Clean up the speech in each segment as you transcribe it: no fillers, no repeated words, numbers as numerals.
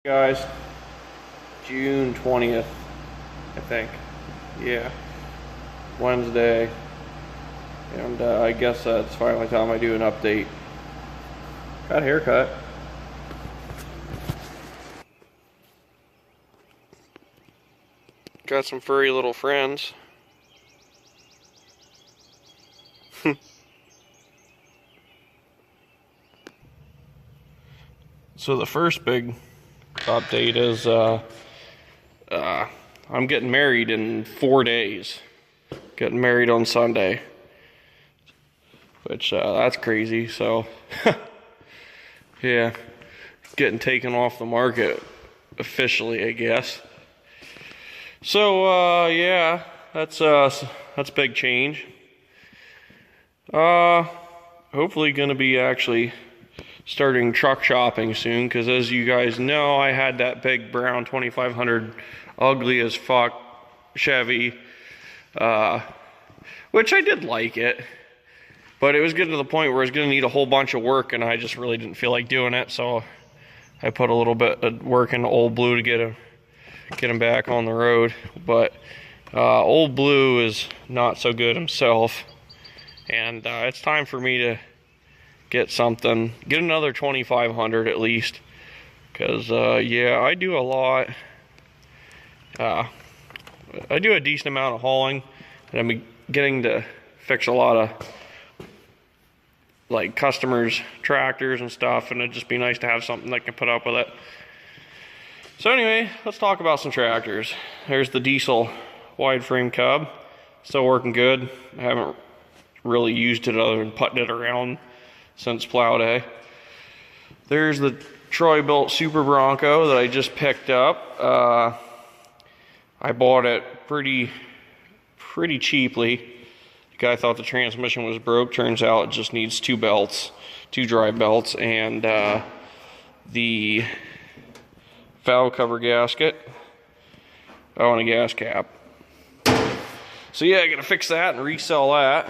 Guys, June 20th, I think. Yeah, Wednesday. And I guess it's finally time I do an update. Got a haircut. Got some furry little friends. So the first big update is I'm getting married in 4 days. Getting married on Sunday, which that's crazy. So yeah, getting taken off the market officially, I guess. So yeah, that's big change. Hopefully gonna be actually starting truck shopping soon, because as you guys know, I had that big brown 2500 ugly as fuck Chevy, which I did like it, but it was getting to the point where it was going to need a whole bunch of work, and I just really didn't feel like doing it, so I put a little bit of work into Old Blue to get him back on the road. But Old Blue is not so good himself, and it's time for me to get another 2500 at least, because yeah, I do a lot. I do a decent amount of hauling, and I'm getting to fix a lot of like customers' tractors and stuff, and it'd just be nice to have something that can put up with it. So anyway, let's talk about some tractors. There's the diesel wide frame Cub, still working good. I haven't really used it other than putting it around since plow day. There's the Troy-Bilt Super Bronco that I just picked up. I bought it pretty cheaply. The guy thought the transmission was broke. Turns out it just needs two drive belts, and the valve cover gasket. Oh, and a gas cap. So yeah, I gotta fix that and resell that.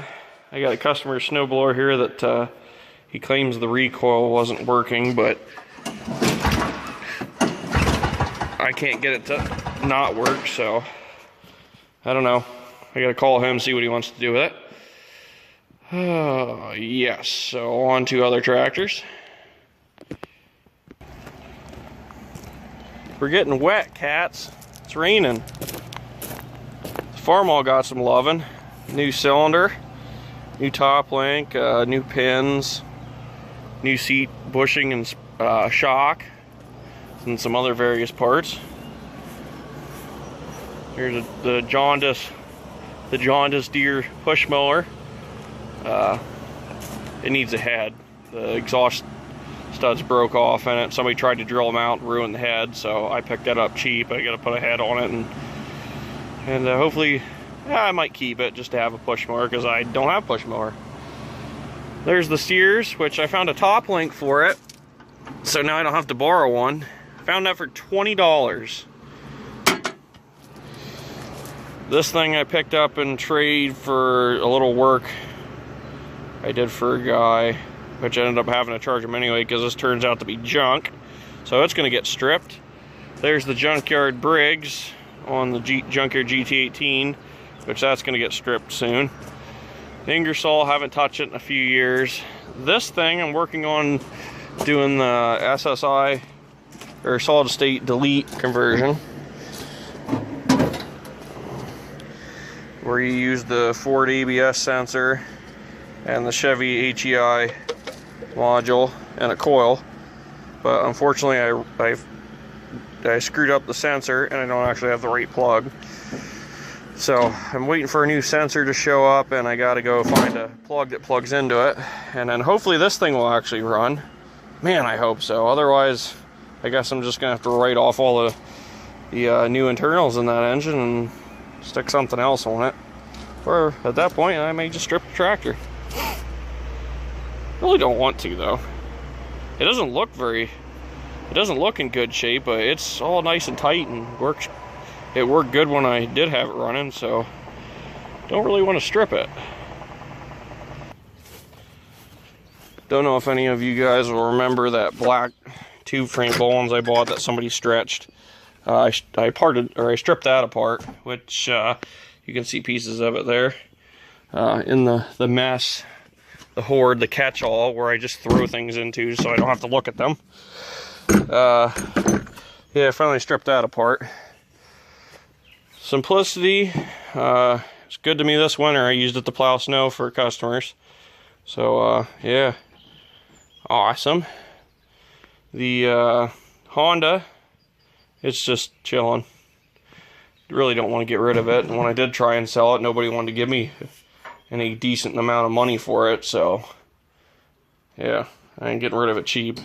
I got a customer snowblower here that he claims the recoil wasn't working, but I can't get it to not work, so I don't know. I gotta call him, see what he wants to do with it. Yes, so on to other tractors. We're getting wet, cats. It's raining. The Farmall got some loving. New cylinder, new top link, new pins, new seat bushing and shock, and some other various parts. Here's the Jaundice Deere push mower. It needs a head. The exhaust studs broke off in it. Somebody tried to drill them out and ruin the head, so I picked that up cheap. I got to put a head on it, and hopefully, I might keep it just to have a push mower, because I don't have a push mower. There's the steers, which I found a top link for it, so now I don't have to borrow one. Found that for $20. This thing I picked up in trade for a little work I did for a guy, which I ended up having to charge him anyway, because this turns out to be junk. So it's going to get stripped. There's the Junkyard Briggs on the Junkyard GT18, which that's going to get stripped soon. The Ingersoll, haven't touched it in a few years. This thing I'm working on doing the SSI, or solid state delete conversion, where you use the Ford ABS sensor and the Chevy HEI module and a coil. But unfortunately I screwed up the sensor, and I don't actually have the right plug. So I'm waiting for a new sensor to show up, and I gotta go find a plug that plugs into it, and then hopefully this thing will actually run. Man, I hope so. Otherwise, I guess I'm just gonna have to write off all the new internals in that engine and stick something else on it. Or at that point, I may just strip the tractor. Really don't want to, though. It doesn't look in good shape, but it's all nice and tight and works. It worked good when I did have it running, so don't really want to strip it. Don't know if any of you guys will remember that black tube frame bowlines I bought that somebody stretched. I stripped that apart, which you can see pieces of it there in the mess, the hoard, the catch-all, where I just throw things into so I don't have to look at them. Yeah, I finally stripped that apart. Simplicity, it's good to me this winter. I used it to plow snow for customers. So, yeah, awesome. The Honda, it's just chilling. Really don't want to get rid of it. And when I did try and sell it, nobody wanted to give me any decent amount of money for it. So, yeah, I ain't getting rid of it cheap.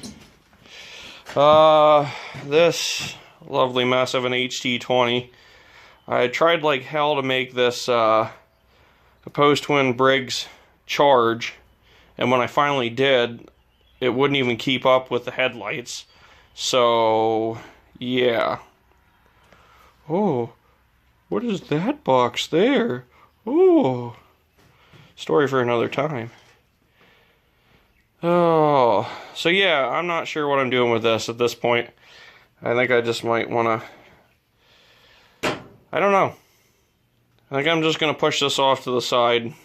This lovely mess of an HT20. I tried like hell to make this Opposed Twin Briggs charge, and when I finally did, it wouldn't even keep up with the headlights. So, yeah. Oh, what is that box there? Oh, story for another time. Oh, so yeah, I'm not sure what I'm doing with this at this point. I think I just might want to, I don't know. I think I'm just going to push this off to the side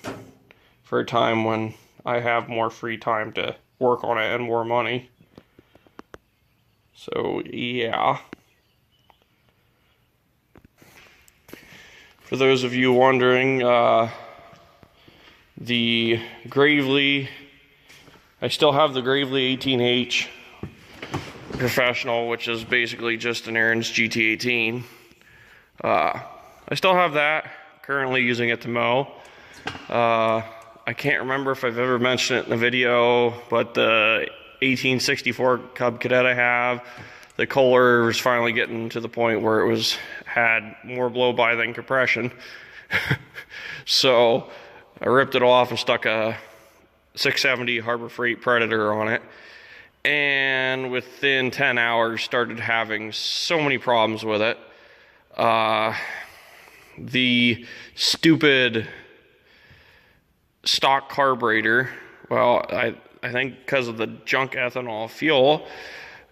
for a time when I have more free time to work on it and more money. So, yeah. For those of you wondering, the Gravely, I still have the Gravely 18H Professional, which is basically just an Aaron's GT18. I still have that, currently using it to mow. I can't remember if I've ever mentioned it in the video, but the 1864 Cub Cadet I have, the Kohler was finally getting to the point where it had more blow-by than compression. So I ripped it off and stuck a 670 Harbor Freight Predator on it, and within 10 hours started having so many problems with it. The stupid stock carburetor, well, I think because of the junk ethanol fuel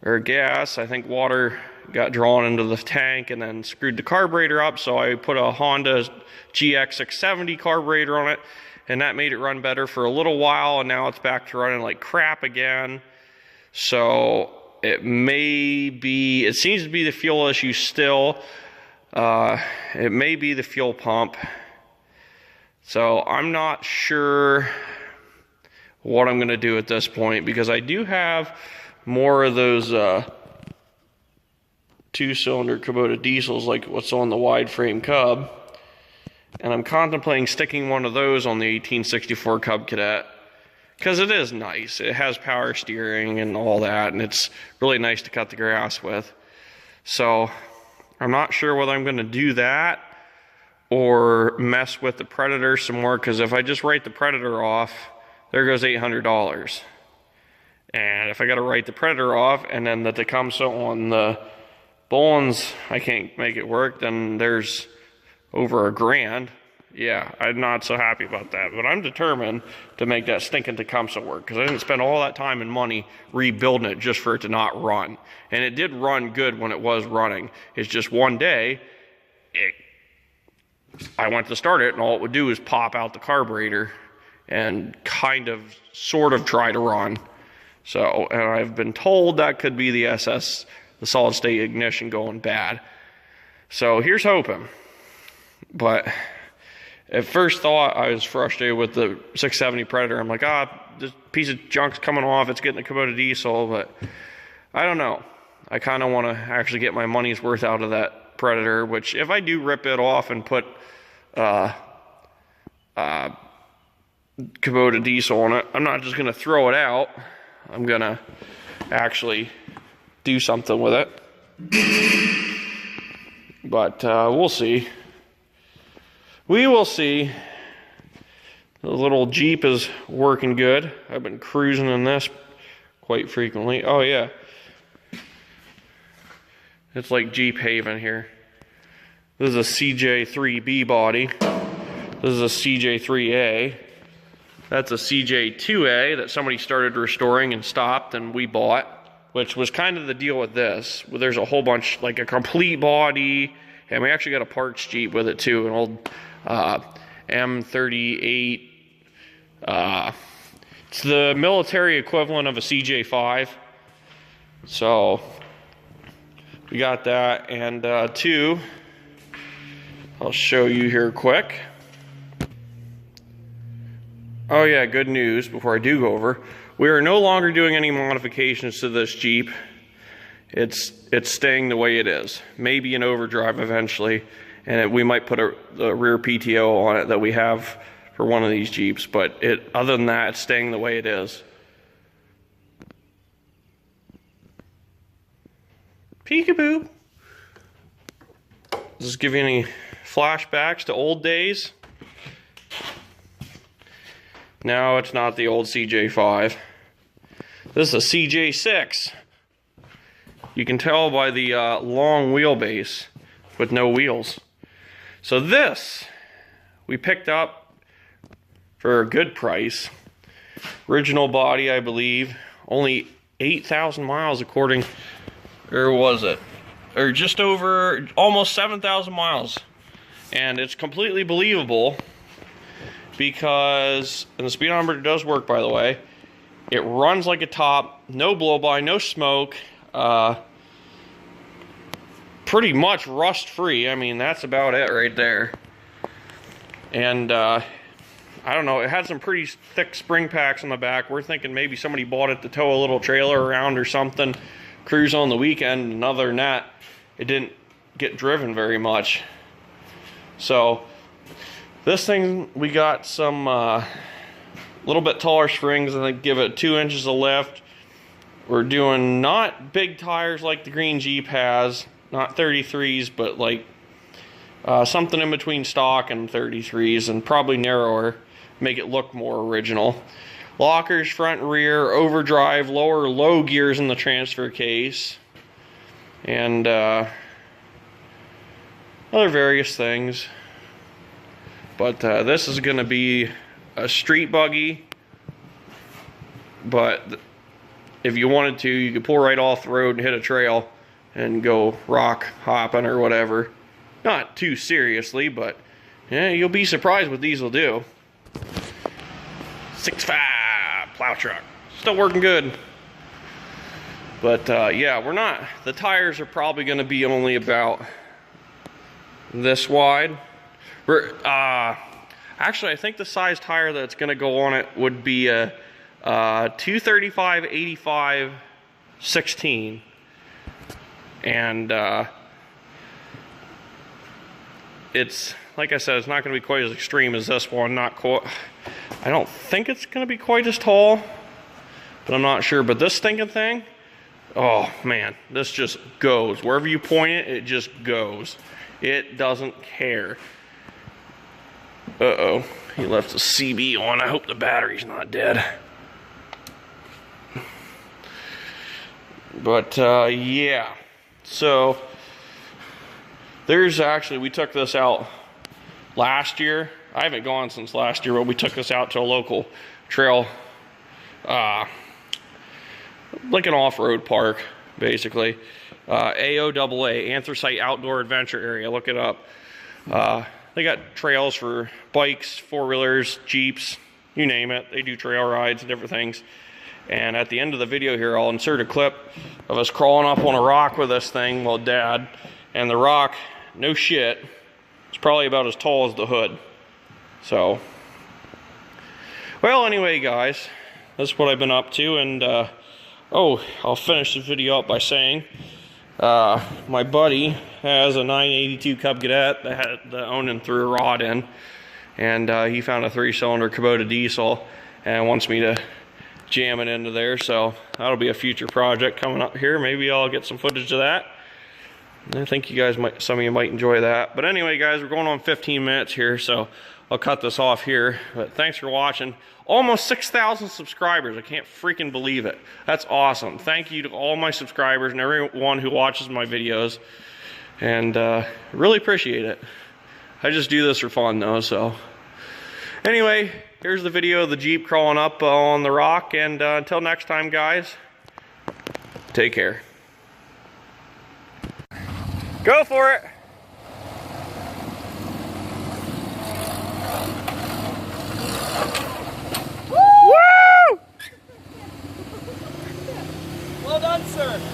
or gas, I think water got drawn into the tank and then screwed the carburetor up, so I put a Honda GX670 carburetor on it, and that made it run better for a little while, and now it's back to running like crap again. So it seems to be the fuel issue still. It may be the fuel pump. So I'm not sure what I'm going to do at this point, because I do have more of those two-cylinder Kubota diesels like what's on the wide frame Cub, and I'm contemplating sticking one of those on the 1864 Cub Cadet, because it is nice. It has power steering and all that, and it's really nice to cut the grass with. So I'm not sure whether I'm going to do that or mess with the Predator some more, because if I just write the Predator off, there goes $800. And if I got to write the Predator off and then the Tecumseh on the Bowlines, I can't make it work, then there's over $1,000. Yeah, I'm not so happy about that, but I'm determined to make that stinking Tecumseh work, because I didn't spend all that time and money rebuilding it just for it to not run. And it did run good when it was running. It's just one day, I went to start it, and all it would do is pop out the carburetor and sort of try to run. So, and I've been told that could be the SS, the solid state ignition, going bad. So here's hoping. But at first thought, I was frustrated with the 670 Predator. I'm like, this piece of junk's coming off, it's getting a Kubota diesel, but I don't know. I kind of want to actually get my money's worth out of that Predator, which if I do rip it off and put Kubota diesel on it, I'm not just going to throw it out. I'm going to actually do something with it. But we'll see. We will see. The little Jeep is working good. I've been cruising in this quite frequently. Oh yeah. It's like Jeep Haven here. This is a CJ3B body. This is a CJ3A. That's a CJ2A that somebody started restoring and stopped and we bought. which was kind of the deal with this. There's a whole bunch, like a complete body, and we actually got a parts Jeep with it too, an old M38. It's the military equivalent of a CJ5. So we got that, and two, I'll show you here quick. Oh yeah, good news before I do go over. We are no longer doing any modifications to this Jeep. It's staying the way it is. Maybe an overdrive eventually, and we might put a rear PTO on it that we have for one of these Jeeps, but other than that, it's staying the way it is. Peekaboo. Does this give you any flashbacks to old days? No, it's not the old CJ5. This is a CJ6. You can tell by the long wheelbase with no wheels. So this we picked up for a good price. Original body, I believe. Only 8,000 miles according, or was it? Or just over, almost 7,000 miles. And it's completely believable because, and the speedometer does work, by the way. It runs like a top, no blow-by, no smoke. Pretty much rust-free. I mean, that's about it right there. And I don't know, it had some pretty thick spring packs on the back. We're thinking maybe somebody bought it to tow a little trailer around or something, cruise on the weekend, and other than that, it didn't get driven very much. So this thing, we got some little bit taller springs, I think give it 2 inches of lift. We're doing not big tires like the green Jeep has, not 33s, but like something in between stock and 33s, and probably narrower, make it look more original. Lockers front and rear, overdrive, lower low gears in the transfer case, and other various things. But this is going to be a street buggy, but if you wanted to, you could pull right off the road and hit a trail and go rock hopping or whatever. Not too seriously, but yeah, you'll be surprised what these will do. 6.5 plow truck, still working good. But yeah, we're not, the tires are probably going to be only about this wide. Actually, I think the size tire that's going to go on it would be a 235/85 16, and it's, like I said, it's not going to be quite as extreme as this one. Not quite. I don't think it's going to be quite as tall, but I'm not sure. But this stinking thing, oh man, this just goes. Wherever you point it, it just goes. It doesn't care. Uh-oh, he left the CB on. I hope the battery's not dead. But yeah, so there's actually, we took this out last year. I haven't gone since last year, but we took this out to a local trail, like an off-road park, basically. AOAA, Anthracite Outdoor Adventure Area, look it up. They got trails for bikes, four-wheelers, Jeeps, you name it. They do trail rides and different things. And at the end of the video here, I'll insert a clip of us crawling up on a rock with this thing, well, Dad. And the rock, no shit, it's probably about as tall as the hood. So, well, anyway, guys, that's what I've been up to. And, oh, I'll finish the video up by saying, my buddy has a 982 Cub Cadet that had the Onan threw a rod in. And he found a 3-cylinder Kubota diesel and wants me to jam it into there. So that'll be a future project coming up here. Maybe I'll get some footage of that. I think you guys might, some of you might enjoy that. But anyway, guys, we're going on 15 minutes here, so I'll cut this off here. But thanks for watching. Almost 6,000 subscribers. I can't freaking believe it. That's awesome. Thank you to all my subscribers and everyone who watches my videos. And really appreciate it. I just do this for fun though, so. Anyway, here's the video of the Jeep crawling up on the rock. And until next time, guys, Take care. Go for it. Well done, sir.